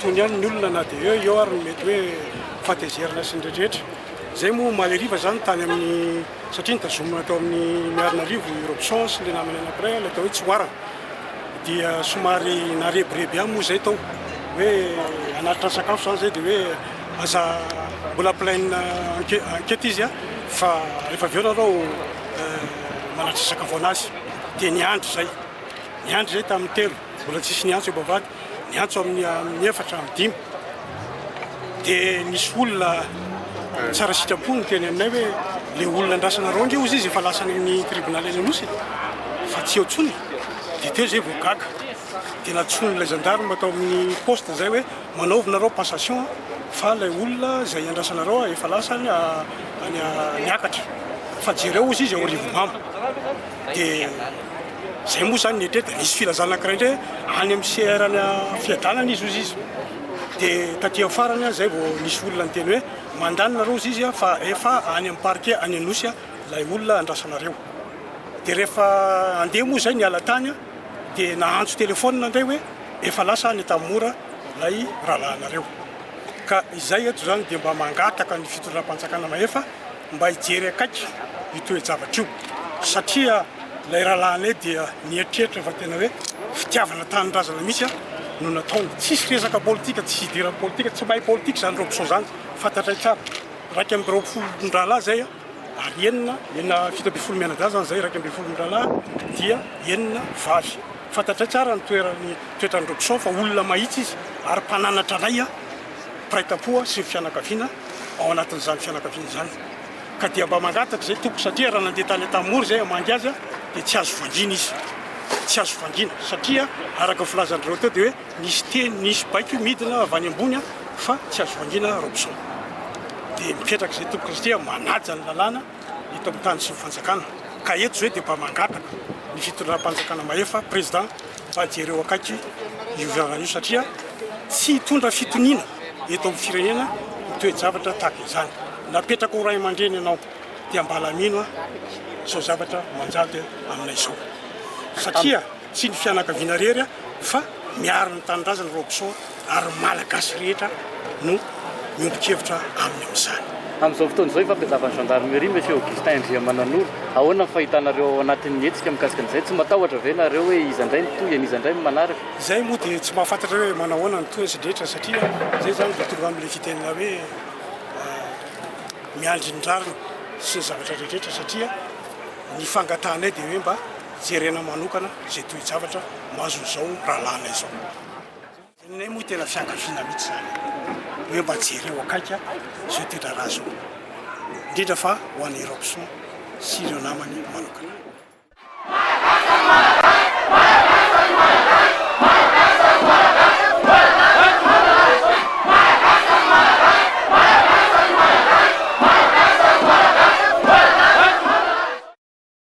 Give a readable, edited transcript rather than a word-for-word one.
tony ihany ny olona na dia eo ary mety hoe fatezerana sy ndraindrehetra zay moa maleriva zany tany amin'ny satria nitazomina atao amin'ny Miarinarivo Robson sy le namany anankiray ilay atao hoe Tsoarana dia somary nareboreby ihany moa zay tao hoe anatitra sakafo zany zay dia hoe aza mbola plaine enquête izy fa rehefa avy eo nareo manatitra sakafo anazy dia niandry zay tamin'ny telo mbola tsisy niantso bavady niantso amin'ny 4 amin'ny 5 dia nisy olona tsara sitrapo ny teny aminay hoe le olona andrasanareo ndre ozy izy efa lasany amin'ny tribunal eny Anosy fa tsy eo tsony dia teo zay voagaga dia natsony ilay gendarme atao amin'ny poste zay hoe manaovy nareo passation fa lay olona zay andrasanareo efa lasany niakatra fa jereo ozy izy ao Rivomamo dia zay moa zany nietrety nisy filazana anankiray ndray any amin'ny CR-ny fiadanana izy ozy izy dia taty afarany zay vao nisy olona ny teny hoe mandany nareo izy izy fa efa any amin'ny parquet any Anosy lay olona andrasanareo dia rehefa andeha moa zay niala tany dia naantso telefônina ndray hoe efa lasa ny tamora lay rahalahinareo ka izay eto zany dia mba mangataka ny fitondram-panjakana maefa mba hijery akaiky itoejavatra io satria lay rahalahinay dia nieritreritra fa tena hoe fitiavana tanindrazana mihitsy no nataony tsisy resaka politika tsy hidera politika tsy mahay politika zany Robson zany fantatray tsara raiky amin'ny 20 rahalahy zay ary enina 7 mianadahy zany zay raiky amin'ny 20 rahalahy dia enina vavy fantatray tsara ny toetrany Robson fa olona mahitsy izy ary mpananatra lay praitapoa sy fianakaviana ao anatin'izany fianakaviana zany ka dia mba mangataka zay tompo satria raha nandeha tany tamory zay amangy azy dia tsy azo vangina izy tsy azo vangina satria araka filazan'ireo teo dia hoe nisy teny nisy baiko midina avy any ambony fa tsy azo vangina Robson dia mipetraka zay tompoka satria manaja ny lalàna hita amin'ny tany sy fanjakana ka eto zay dia mba mangataka ny fitondram-panjakana maefa président mba jereo akaiky iovana io satria tsy hitondra fitoniana eto amin'ny firenena toe-javatra tahaka izany napetraka ho ray aman-dreny ianao dia mba lamino zao zavatra manjady aminay zao satria tsy ny fianakaviana rery fa miaro ny tanindrazana Robson ary malagasy rehetra no miombon-kevitra aminy amin'izany amin'izao fotoana izao fampiazavan'ny gendarmerie monsieur Augustin Andriamanan'olo ahoana ny fahitanareo anatin'ny hetsika mikasika an'izay tsy matahotra ve nareo hoe iza indray ny toy iza indray ny manaraka zay moa dia tsy mahafantatra hoe manahoana ny toy sy drehetra satria zay zany dia tonga amin'ilay fitenina hoe miandry ny rariny sy ny zavatra rehetra satria ny fangatahanay dia hoe mba jerena manokana zay toe-javatra mahazo zao rahalahinay zao nay moa tena fiankaviana mihitsy zany hoe mba jereo akaiky zay toetra razo indrindra fa ho an'ny Robson sy ireo namany manokana